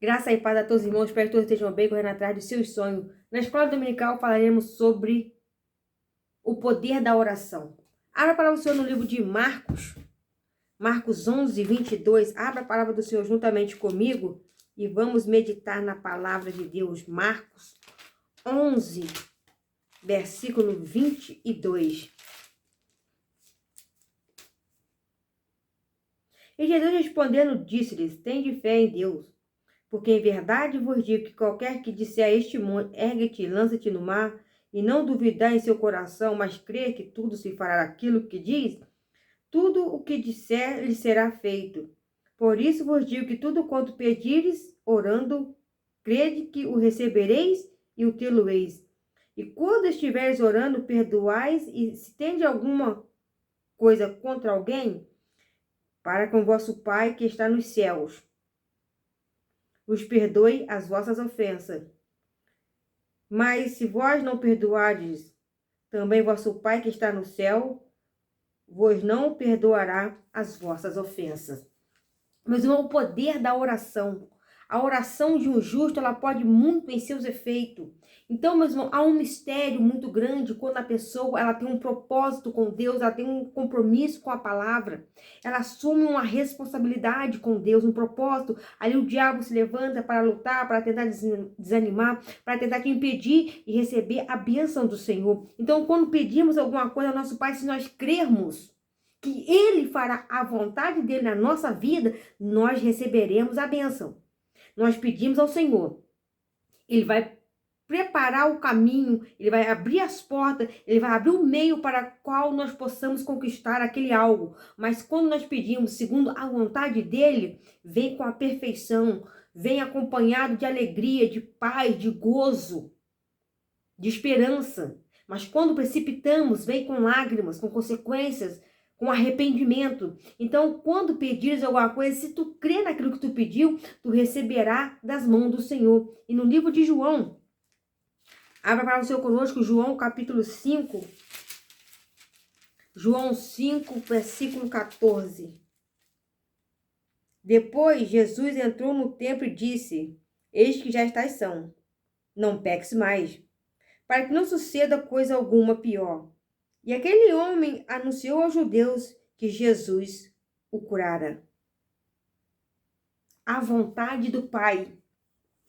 Graça e paz a todos os irmãos, espero que todos estejam bem, correndo atrás dos seus sonhos. Na escola dominical falaremos sobre o poder da oração. Abra a palavra do Senhor no livro de Marcos, Marcos 11, 22. Abra a palavra do Senhor juntamente comigo e vamos meditar na palavra de Deus. Marcos 11, versículo 22. E Jesus respondendo disse-lhes: tende fé em Deus. Porque em verdade vos digo que qualquer que disser a este monte, ergue-te e lança-te no mar, e não duvidar em seu coração, mas crer que tudo se fará aquilo que diz, tudo o que disser lhe será feito. Por isso vos digo que tudo quanto pedires, orando, crede que o recebereis e o tê-lo-eis. E quando estiveres orando, perdoais, e se tende alguma coisa contra alguém, para com vosso Pai que está nos céus os perdoe as vossas ofensas. Mas se vós não perdoardes, também vosso Pai que está no céu vos não perdoará as vossas ofensas. Meus irmãos, o poder da oração. A oração de um justo, ela pode muito em seus efeitos. Então, meus irmãos, há um mistério muito grande quando a pessoa ela tem um propósito com Deus, ela tem um compromisso com a palavra. Ela assume uma responsabilidade com Deus, um propósito. Ali o diabo se levanta para lutar, para tentar desanimar, para tentar te impedir e receber a bênção do Senhor. Então, quando pedimos alguma coisa ao nosso Pai, se nós crermos que Ele fará a vontade dEle na nossa vida, nós receberemos a bênção. Nós pedimos ao Senhor, Ele vai preparar o caminho, Ele vai abrir as portas, Ele vai abrir o meio para qual nós possamos conquistar aquele algo. Mas quando nós pedimos segundo a vontade dEle, vem com a perfeição, vem acompanhado de alegria, de paz, de gozo, de esperança. Mas quando precipitamos, vem com lágrimas, com consequências, com arrependimento. Então, quando pedires alguma coisa, se tu crê naquilo que tu pediu, tu receberá das mãos do Senhor. E no livro de João, abra para o Senhor conosco, João capítulo 5, João 5, versículo 14. Depois, Jesus entrou no templo e disse: eis que já estás são, não peques mais, para que não suceda coisa alguma pior. E aquele homem anunciou aos judeus que Jesus o curara. A vontade do Pai,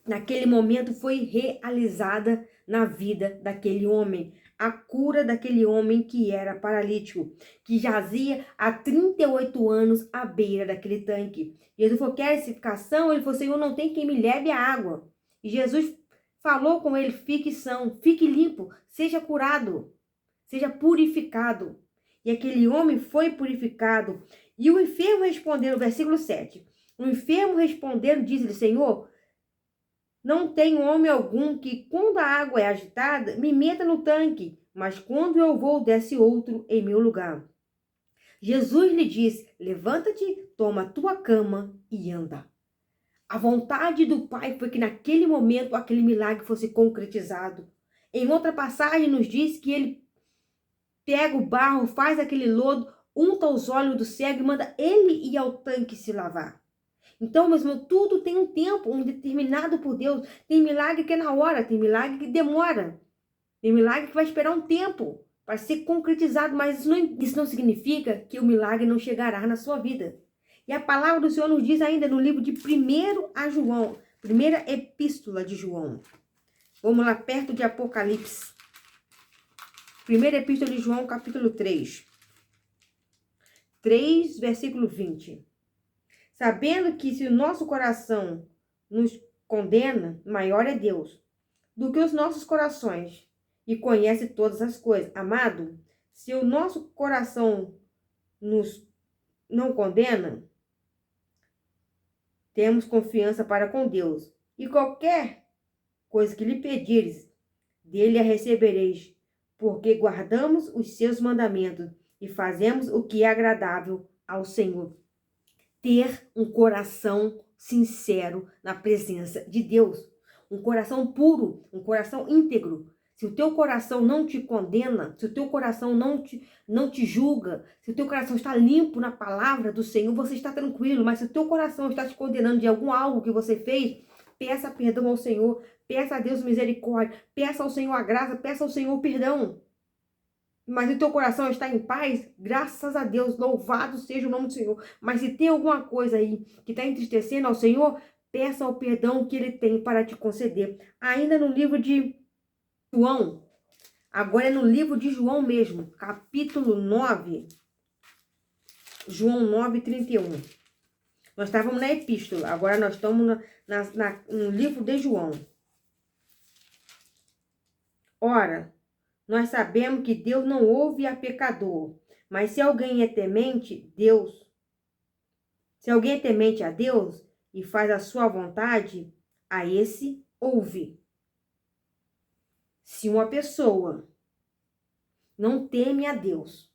naquele momento, foi realizada na vida daquele homem. A cura daquele homem que era paralítico, que jazia há 38 anos à beira daquele tanque. Jesus falou: quer certificação? Ele falou: Senhor, não tem quem me leve a água. E Jesus falou com ele: fique são, fique limpo, seja curado. Seja purificado. E aquele homem foi purificado. E o enfermo respondeu, versículo 7. O enfermo respondendo, diz-lhe: Senhor, não tem homem algum que, quando a água é agitada, me meta no tanque, mas quando eu vou, desce outro em meu lugar. Jesus lhe disse: levanta-te, toma a tua cama e anda. A vontade do Pai foi que naquele momento aquele milagre fosse concretizado. Em outra passagem nos diz que ele pega o barro, faz aquele lodo, unta os olhos do cego e manda ele ir ao tanque se lavar. Então, meus irmãos, tudo tem um tempo, um determinado por Deus. Tem milagre que é na hora, tem milagre que demora. Tem milagre que vai esperar um tempo para ser concretizado, mas isso não significa que o milagre não chegará na sua vida. E a palavra do Senhor nos diz ainda no livro de 1 a João, primeira epístola de João. Vamos lá, perto de Apocalipse. Primeira epístola de João, capítulo 3. 3, versículo 20. Sabendo que se o nosso coração nos condena, maior é Deus do que os nossos corações e conhece todas as coisas. Amado, se o nosso coração nos não condena, temos confiança para com Deus. E qualquer coisa que lhe pedires, dele a recebereis, porque guardamos os seus mandamentos e fazemos o que é agradável ao Senhor. Ter um coração sincero na presença de Deus. Um coração puro, um coração íntegro. Se o teu coração não te condena, se o teu coração não te julga, se o teu coração está limpo na palavra do Senhor, você está tranquilo. Mas se o teu coração está te condenando de algum algo que você fez, peça perdão ao Senhor, peça a Deus misericórdia, peça ao Senhor a graça, peça ao Senhor perdão. Mas o teu coração está em paz, graças a Deus, louvado seja o nome do Senhor. Mas se tem alguma coisa aí que está entristecendo ao Senhor, peça o perdão que Ele tem para te conceder. Ainda no livro de João, agora é no livro de João mesmo, capítulo 9, João 9, 31. Nós estávamos na epístola, agora nós estamos no livro de João. Ora, nós sabemos que Deus não ouve a pecador, mas se alguém é temente a Deus e faz a sua vontade, a esse ouve. Se uma pessoa não teme a Deus,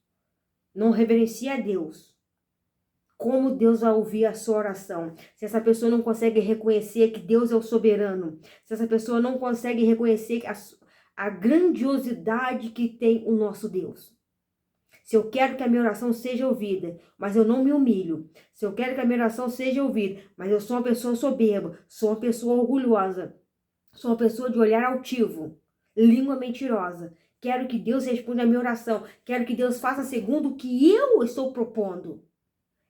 não reverencia a Deus, como Deus vai ouvir a sua oração? Se essa pessoa não consegue reconhecer que Deus é o soberano, se essa pessoa não consegue reconhecer a grandiosidade que tem o nosso Deus. Se eu quero que a minha oração seja ouvida, mas eu não me humilho. Se eu quero que a minha oração seja ouvida, mas eu sou uma pessoa soberba, sou uma pessoa orgulhosa, sou uma pessoa de olhar altivo, língua mentirosa. Quero que Deus responda a minha oração. Quero que Deus faça segundo o que eu estou propondo.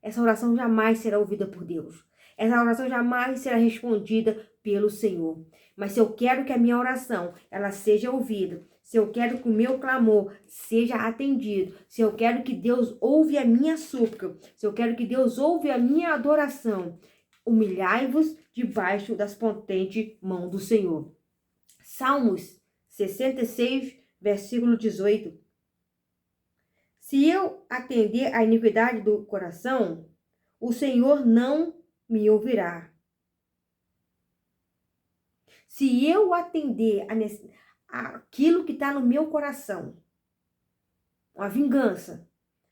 Essa oração jamais será ouvida por Deus. Essa oração jamais será respondida pelo Senhor. Mas se eu quero que a minha oração ela seja ouvida, se eu quero que o meu clamor seja atendido, se eu quero que Deus ouve a minha súplica, se eu quero que Deus ouve a minha adoração, humilhai-vos debaixo das potentes mãos do Senhor. Salmos 66, versículo 18. Se eu atender à iniquidade do coração, o Senhor não me ouvirá. Se eu atender aquilo que está no meu coração, a vingança,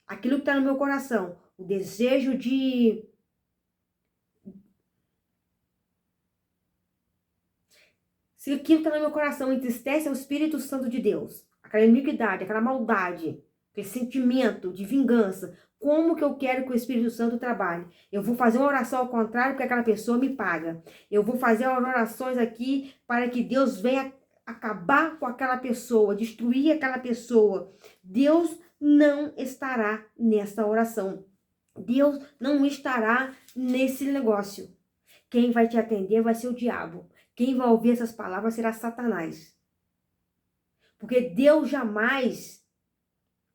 aquilo que está no meu coração, o desejo de... Se aquilo que está no meu coração entristece o Espírito Santo de Deus, aquela iniquidade, aquela maldade, aquele sentimento de vingança, como que eu quero que o Espírito Santo trabalhe? Eu vou fazer uma oração ao contrário porque aquela pessoa me paga. Eu vou fazer orações aqui para que Deus venha acabar com aquela pessoa, destruir aquela pessoa. Deus não estará nessa oração. Deus não estará nesse negócio. Quem vai te atender vai ser o diabo. Quem vai ouvir essas palavras será Satanás. Porque Deus jamais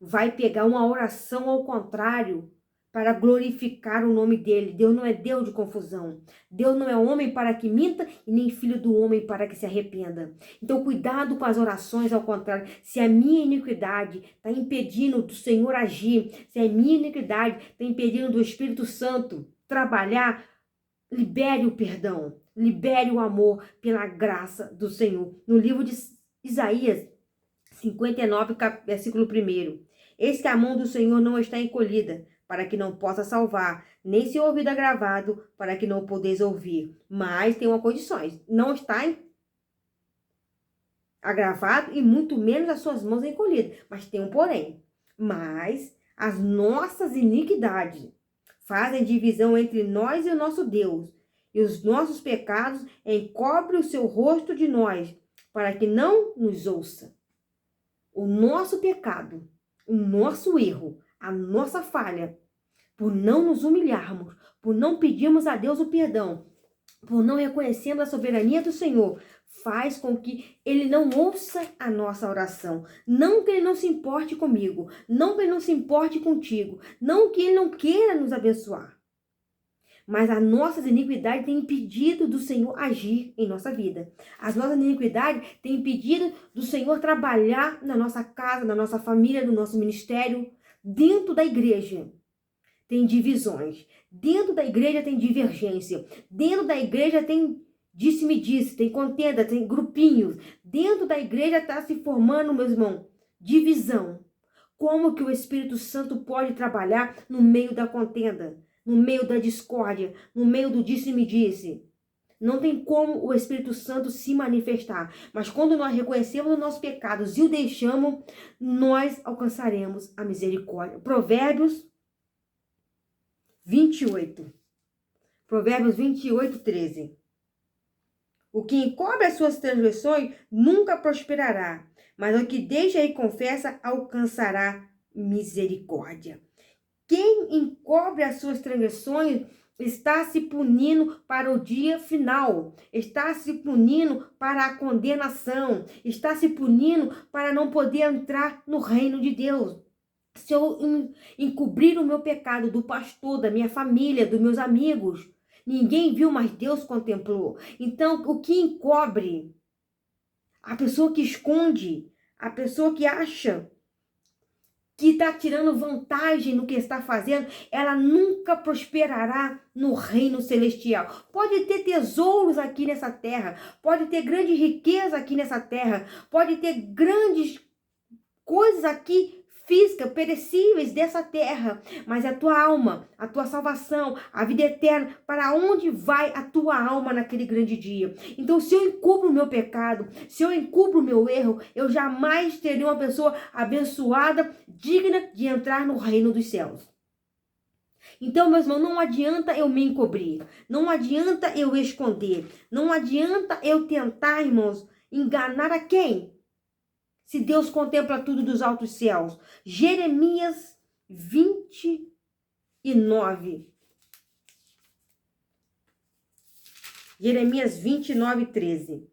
vai pegar uma oração ao contrário para glorificar o nome dele. Deus não é Deus de confusão. Deus não é homem para que minta e nem filho do homem para que se arrependa. Então, cuidado com as orações ao contrário. Se a minha iniquidade está impedindo do Senhor agir, se a minha iniquidade está impedindo do Espírito Santo trabalhar, libere o perdão, libere o amor pela graça do Senhor. No livro de Isaías 59, versículo 1. Eis que a mão do Senhor não está encolhida, para que não possa salvar, nem seu ouvido agravado, para que não podeis ouvir. Mas tem uma condição, não está agravado e muito menos as suas mãos encolhidas. Mas tem um porém. Mas as nossas iniquidades fazem divisão entre nós e o nosso Deus, e os nossos pecados encobrem o seu rosto de nós, para que não nos ouça. O nosso pecado, o nosso erro, a nossa falha, por não nos humilharmos, por não pedirmos a Deus o perdão, por não reconhecermos a soberania do Senhor, faz com que Ele não ouça a nossa oração. Não que Ele não se importe comigo, não que Ele não se importe contigo, não que Ele não queira nos abençoar. Mas as nossas iniquidades têm impedido do Senhor agir em nossa vida. As nossas iniquidades têm impedido do Senhor trabalhar na nossa casa, na nossa família, no nosso ministério. Dentro da igreja tem divisões. Dentro da igreja tem divergência. Dentro da igreja tem disse-me-disse, tem contenda, tem grupinhos. Dentro da igreja está se formando, meus irmãos, divisão. Como que o Espírito Santo pode trabalhar no meio da contenda? No meio da discórdia, no meio do disse-me-disse. Não tem como o Espírito Santo se manifestar. Mas quando nós reconhecemos os nossos pecados e o deixamos, nós alcançaremos a misericórdia. Provérbios 28. Provérbios 28, 13. O que encobre as suas transgressões nunca prosperará, mas o que deixa e confessa alcançará misericórdia. Quem encobre as suas transgressões está se punindo para o dia final, está se punindo para a condenação, está se punindo para não poder entrar no reino de Deus. Se eu encobrir o meu pecado do pastor, da minha família, dos meus amigos, ninguém viu, mas Deus contemplou. Então, o que encobre? A pessoa que esconde, a pessoa que acha que está tirando vantagem no que está fazendo, ela nunca prosperará no reino celestial. Pode ter tesouros aqui nessa terra, pode ter grande riqueza aqui nessa terra, pode ter grandes coisas aqui físicas, perecíveis dessa terra, mas a tua alma, a tua salvação, a vida eterna, para onde vai a tua alma naquele grande dia? Então, se eu encubro o meu pecado, se eu encubro o meu erro, eu jamais terei uma pessoa abençoada, digna de entrar no reino dos céus. Então, meus irmãos, não adianta eu me encobrir, não adianta eu esconder, não adianta eu tentar, irmãos, enganar a quem? Se Deus contempla tudo dos altos céus. Jeremias 29. Jeremias 29, 13.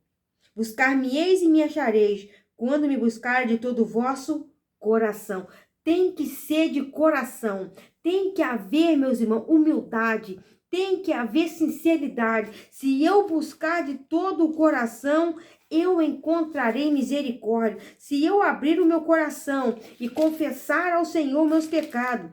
Buscar-me-eis e me achareis, quando me buscar de todo o vosso coração. Tem que ser de coração. Tem que haver, meus irmãos, humildade. Tem que haver sinceridade. Se eu buscar de todo o coração, eu encontrarei misericórdia. Se eu abrir o meu coração e confessar ao Senhor meus pecados,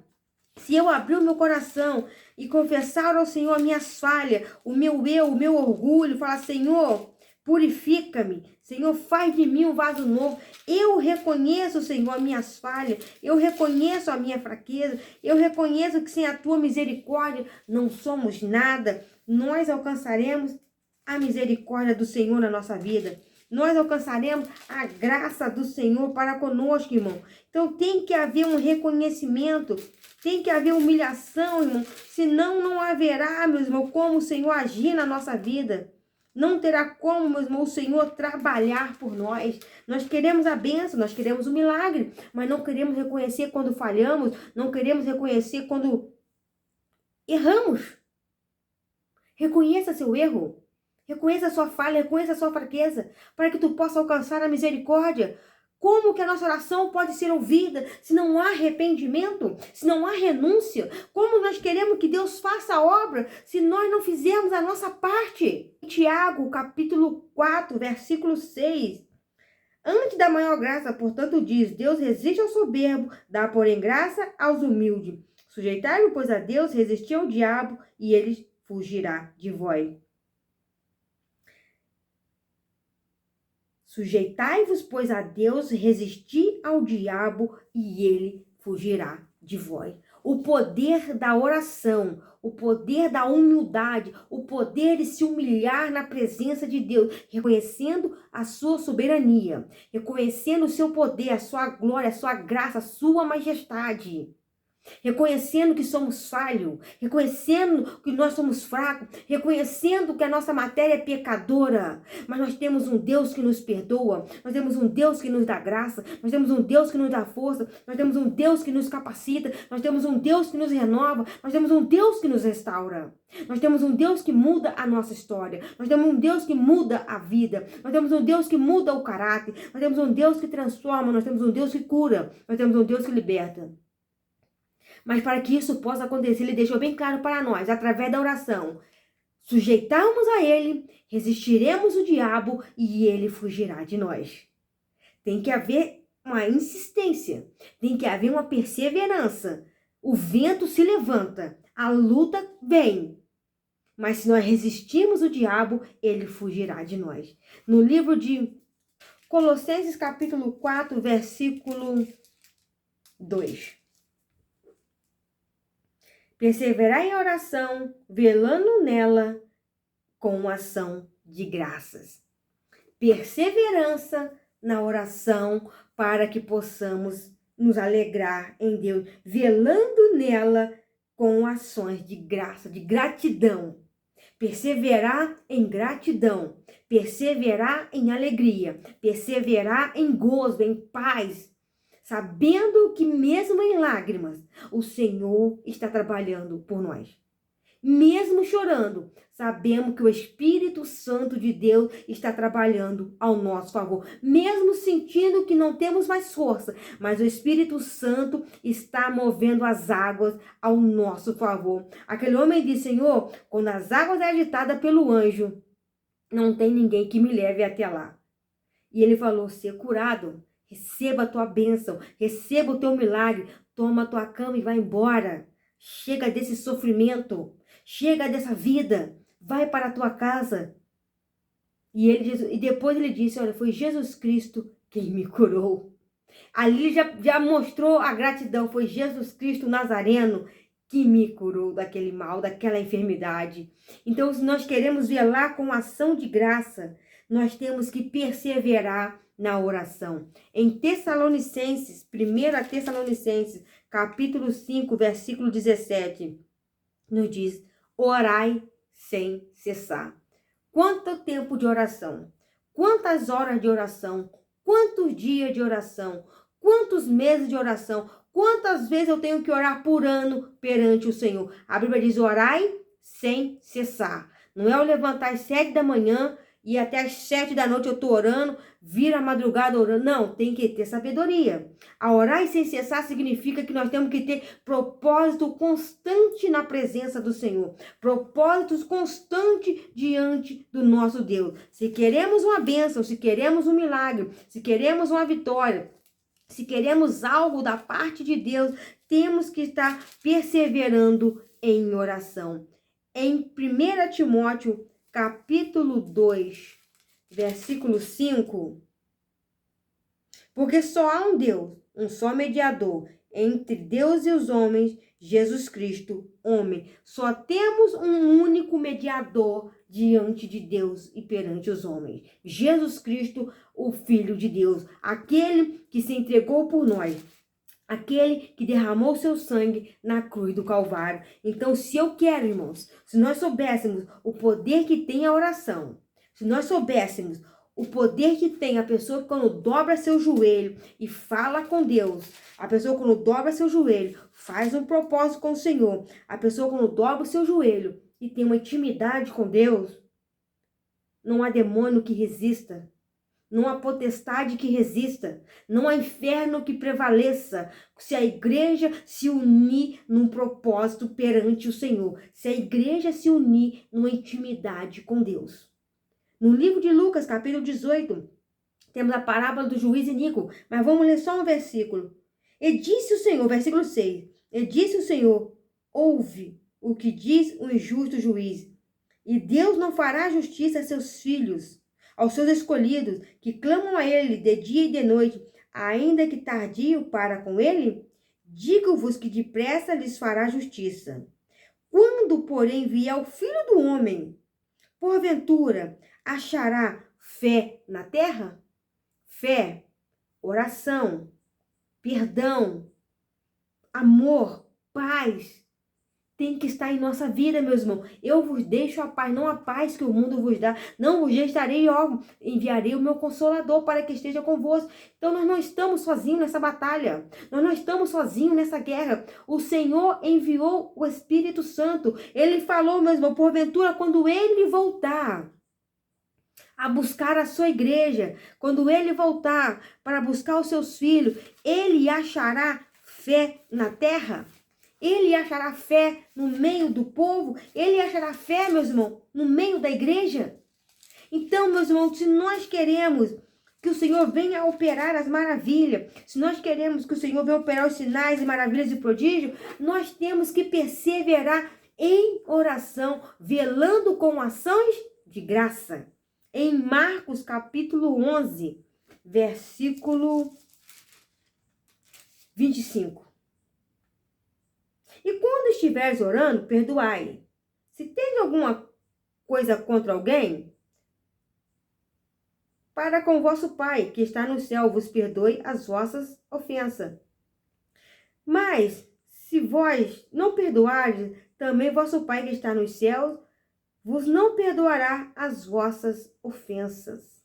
se eu abrir o meu coração e confessar ao Senhor minhas falhas, o meu eu, o meu orgulho, falar, Senhor, purifica-me, Senhor, faz de mim um vaso novo. Eu reconheço, Senhor, minhas falhas, eu reconheço a minha fraqueza, eu reconheço que sem a tua misericórdia não somos nada. Nós alcançaremos a misericórdia do Senhor na nossa vida. Nós alcançaremos a graça do Senhor para conosco, irmão. Então tem que haver um reconhecimento, tem que haver humilhação, irmão. Senão não haverá, meu irmão, como o Senhor agir na nossa vida. Não terá como, meu irmão, o Senhor trabalhar por nós. Nós queremos a bênção, nós queremos o milagre, mas não queremos reconhecer quando falhamos, não queremos reconhecer quando erramos. Reconheça seu erro. Reconheça a sua falha, reconheça a sua fraqueza, para que tu possa alcançar a misericórdia. Como que a nossa oração pode ser ouvida se não há arrependimento, se não há renúncia? Como nós queremos que Deus faça a obra se nós não fizermos a nossa parte? Tiago, capítulo 4, versículo 6. Antes da maior graça, portanto, diz, Deus resiste ao soberbo, dá, porém, graça aos humildes. Sujeitai-vos, pois, a Deus, resistir ao diabo, e ele fugirá de vós. Sujeitai-vos, pois, a Deus, resisti ao diabo e ele fugirá de vós. O poder da oração, o poder da humildade, o poder de se humilhar na presença de Deus, reconhecendo a sua soberania, reconhecendo o seu poder, a sua glória, a sua graça, a sua majestade. Reconhecendo que somos falhos, reconhecendo que nós somos fracos, reconhecendo que a nossa matéria é pecadora, mas nós temos um Deus que nos perdoa, nós temos um Deus que nos dá graça, nós temos um Deus que nos dá força, nós temos um Deus que nos capacita, nós temos um Deus que nos renova, nós temos um Deus que nos restaura, nós temos um Deus que muda a nossa história, nós temos um Deus que muda a vida, nós temos um Deus que muda o caráter, nós temos um Deus que transforma, nós temos um Deus que cura, nós temos um Deus que liberta. Mas para que isso possa acontecer, ele deixou bem claro para nós, através da oração. Sujeitarmos a ele, resistiremos o diabo e ele fugirá de nós. Tem que haver uma insistência, tem que haver uma perseverança. O vento se levanta, a luta vem. Mas se nós resistirmos o diabo, ele fugirá de nós. No livro de Colossenses capítulo 4, versículo 2. Perseverar em oração, velando nela com ação de graças. Perseverança na oração para que possamos nos alegrar em Deus, velando nela com ações de graça, de gratidão. perseverar em gratidão, perseverar em alegria, perseverar em gozo, em paz, sabendo que mesmo em lágrimas, o Senhor está trabalhando por nós. Mesmo chorando, sabemos que o Espírito Santo de Deus está trabalhando ao nosso favor. Mesmo sentindo que não temos mais força, mas o Espírito Santo está movendo as águas ao nosso favor. Aquele homem disse: Senhor, quando as águas é agitadas pelo anjo, não tem ninguém que me leve até lá. E ele falou: ser curado, receba a tua bênção, receba o teu milagre, toma a tua cama e vai embora. Chega desse sofrimento, chega dessa vida, vai para a tua casa. E depois ele disse: olha, foi Jesus Cristo quem me curou. Ali já mostrou a gratidão, foi Jesus Cristo Nazareno que me curou daquele mal, daquela enfermidade. Então, se nós queremos velar com ação de graça, nós temos que perseverar na oração. Em Tessalonicenses, 1 Tessalonicenses, capítulo 5, versículo 17, nos diz: orai sem cessar. Quanto tempo de oração? Quantas horas de oração? Quantos dias de oração? Quantos meses de oração? Quantas vezes eu tenho que orar por ano perante o Senhor? A Bíblia diz: orai sem cessar. Não é eu levantar às 7 da manhã e até às 7 da noite eu estou orando, vira a madrugada orando. Não, tem que ter sabedoria. A orar sem cessar significa que nós temos que ter propósito constante na presença do Senhor. Propósitos constantes diante do nosso Deus. Se queremos uma bênção, se queremos um milagre, se queremos uma vitória, se queremos algo da parte de Deus, temos que estar perseverando em oração. Em 1 Timóteo, capítulo 2, versículo 5, porque só há um Deus, um só mediador entre Deus e os homens, Jesus Cristo, homem. Só temos um único mediador diante de Deus e perante os homens. Jesus Cristo, o Filho de Deus, aquele que se entregou por nós. Aquele que derramou seu sangue na cruz do Calvário. Então, se eu quero, irmãos, se nós soubéssemos o poder que tem a oração, se nós soubéssemos o poder que tem a pessoa quando dobra seu joelho e fala com Deus, a pessoa quando dobra seu joelho, faz um propósito com o Senhor, a pessoa quando dobra o seu joelho e tem uma intimidade com Deus, não há demônio que resista. Não há potestade que resista, não há inferno que prevaleça, se a igreja se unir num propósito perante o Senhor, se a igreja se unir numa intimidade com Deus. No livro de Lucas, capítulo 18, temos a parábola do juiz iníquo, mas vamos ler só um versículo. E disse o Senhor, versículo 6, e disse o Senhor: ouve o que diz o injusto juiz, e Deus não fará justiça a seus filhos, aos seus escolhidos, que clamam a ele de dia e de noite, ainda que tardio para com ele? Digo-vos que depressa lhes fará justiça. Quando, porém, vier o Filho do Homem, porventura, achará fé na terra? Fé, oração, perdão, amor, paz, tem que estar em nossa vida, meus irmãos. Eu vos deixo a paz, não a paz que o mundo vos dá. Não vos deixarei, ó, enviarei o meu Consolador para que esteja convosco. Então nós não estamos sozinhos nessa batalha. Nós não estamos sozinhos nessa guerra. O Senhor enviou o Espírito Santo. Ele falou, meus irmãos, porventura, quando ele voltar a buscar a sua igreja, quando ele voltar para buscar os seus filhos, ele achará fé na terra? Ele achará fé no meio do povo? Ele achará fé, meus irmãos, no meio da igreja? Então, meus irmãos, se nós queremos que o Senhor venha operar as maravilhas, se nós queremos que o Senhor venha operar os sinais e maravilhas e prodígios, nós temos que perseverar em oração, velando com ações de graça. Em Marcos, capítulo 11, versículo 25. E quando estiveres orando, perdoai. Se tens alguma coisa contra alguém, para com vosso Pai, que está no céu, vos perdoe as vossas ofensas. Mas, se vós não perdoardes, também vosso Pai, que está nos céus, vos não perdoará as vossas ofensas.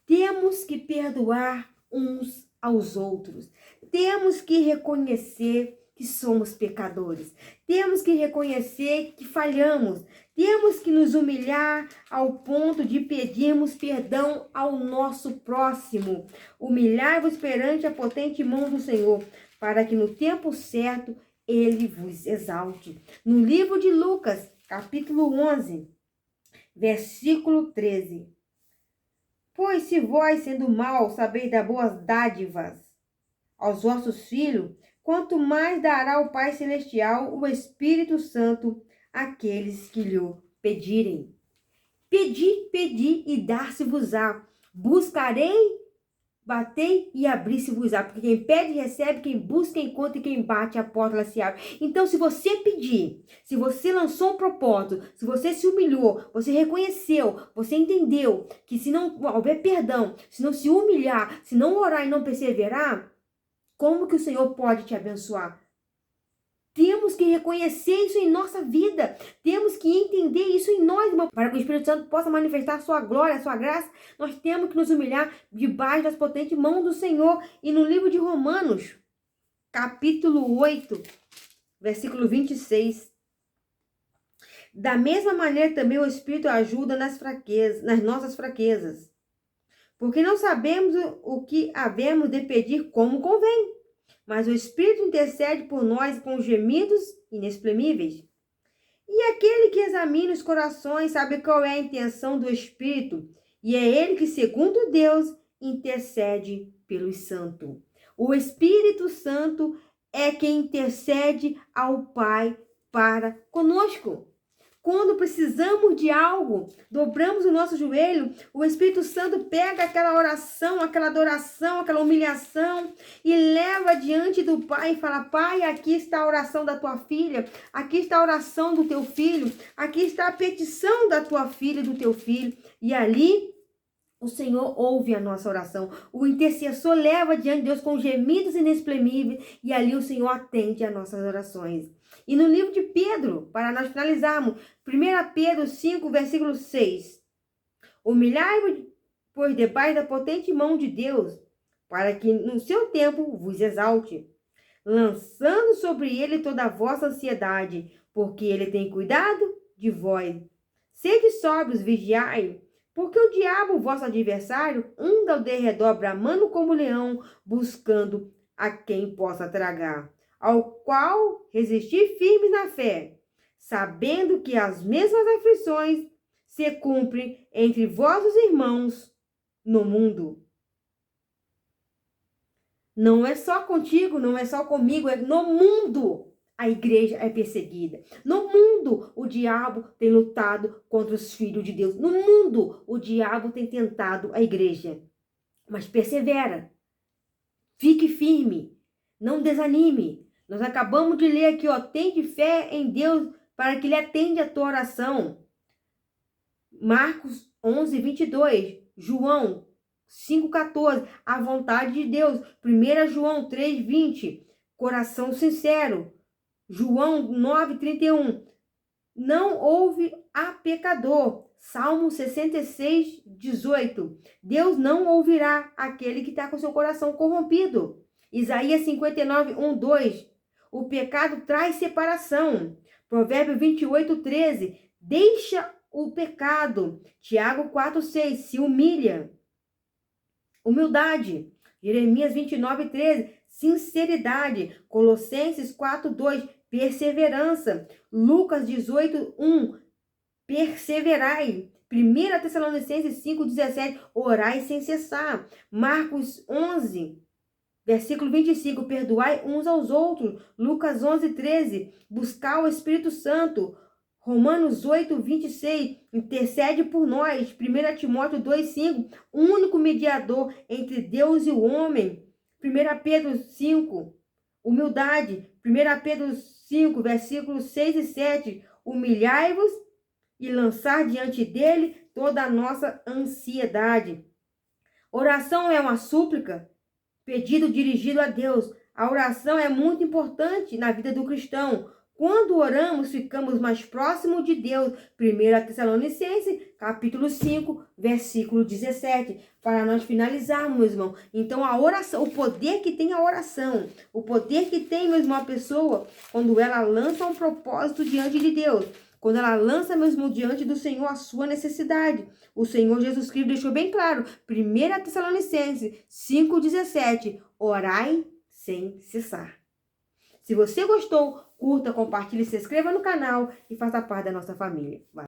Temos que perdoar uns aos outros. Temos que reconhecer que somos pecadores. Temos que reconhecer que falhamos. Temos que nos humilhar ao ponto de pedirmos perdão ao nosso próximo. Humilhai-vos perante a potente mão do Senhor, para que no tempo certo ele vos exalte. No livro de Lucas, capítulo 11, versículo 13. Pois se vós, sendo maus, sabeis dar boas dádivas aos vossos filhos, quanto mais dará o Pai Celestial o Espírito Santo àqueles que lhe pedirem. Pedi, pedi e dar-se-vos-á. Buscarei, batei e abrir-se-vos-á. Porque quem pede, recebe, quem busca, encontra, e quem bate, a porta ela se abre. Então, se você pedir, se você lançou um propósito, se você se humilhou, você reconheceu, você entendeu que se não houver perdão, se não se humilhar, se não orar e não perseverar, como que o Senhor pode te abençoar? Temos que reconhecer isso em nossa vida. Temos que entender isso em nós, irmão. Para que o Espírito Santo possa manifestar a sua glória, a sua graça, nós temos que nos humilhar debaixo das potentes mãos do Senhor. E no livro de Romanos, capítulo 8, versículo 26. Da mesma maneira também o Espírito ajuda nas fraquezas, nas nossas fraquezas. Porque não sabemos o que havemos de pedir como convém. Mas o Espírito intercede por nós com gemidos inexprimíveis. E aquele que examina os corações sabe qual é a intenção do Espírito. E é ele que, segundo Deus, intercede pelos santos. O Espírito Santo é quem intercede ao Pai para conosco. Quando precisamos de algo, dobramos o nosso joelho, o Espírito Santo pega aquela oração, aquela adoração, aquela humilhação e leva diante do Pai e fala: Pai, aqui está a oração da tua filha, aqui está a oração do teu filho, aqui está a petição da tua filha e do teu filho. E ali o Senhor ouve a nossa oração. O intercessor leva diante de Deus com gemidos inexprimíveis e ali o Senhor atende às nossas orações. E no livro de Pedro, para nós finalizarmos, 1 Pedro 5, versículo 6. Humilhai-vos, pois, debaixo da potente mão de Deus, para que no seu tempo vos exalte, lançando sobre ele toda a vossa ansiedade, porque ele tem cuidado de vós. Sede sóbrios, vigiai, porque o diabo, vosso adversário, anda ao derredor bramando como leão, buscando a quem possa tragar, ao qual resistir firmes na fé, sabendo que as mesmas aflições se cumprem entre vossos irmãos no mundo. Não é só contigo, não é só comigo, é no mundo. A igreja é perseguida. No mundo, o diabo tem lutado contra os filhos de Deus. No mundo, o diabo tem tentado a igreja. Mas persevera. Fique firme. Não desanime. Nós acabamos de ler aqui, tem fé em Deus para que Ele atenda a tua oração. Marcos 11, 22. João 5,14. A vontade de Deus. 1 João 3, 20. Coração sincero. João 9,31. Não houve a pecador. Salmo 66, 18. Deus não ouvirá aquele que está com seu coração corrompido. Isaías 59, 1, 2. O pecado traz separação. Provérbio 28, 13. Deixa o pecado. Tiago 4, 6. Se humilha. Humildade. Jeremias 29, 13. Sinceridade. Colossenses 4, 2. Perseverança. Lucas 18, 1. Perseverai. 1 Tessalonicenses 5, 17. Orai sem cessar. Marcos 11, versículo 25. Perdoai uns aos outros. Lucas 11, 13. Buscar o Espírito Santo. Romanos 8, 26. Intercede por nós. 1 Timóteo 2, 5. Único mediador entre Deus e o homem. 1 Pedro 5. Humildade. 1 Pedro 5, versículos 6 e 7. Humilhai-vos e lançar diante dele toda a nossa ansiedade. Oração é uma súplica, pedido dirigido a Deus. A oração é muito importante na vida do cristão. Quando oramos, ficamos mais próximos de Deus. 1 Tessalonicenses, capítulo 5, versículo 17. Para nós finalizarmos, meu irmão. Então, a oração, o poder que tem a oração, o poder que tem, meu irmão, a pessoa, quando ela lança um propósito diante de Deus, quando ela lança, meu irmão, diante do Senhor a sua necessidade. O Senhor Jesus Cristo deixou bem claro, 1 Tessalonicenses 5,17, orai sem cessar. Se você gostou, curta, compartilhe, se inscreva no canal e faça parte da nossa família.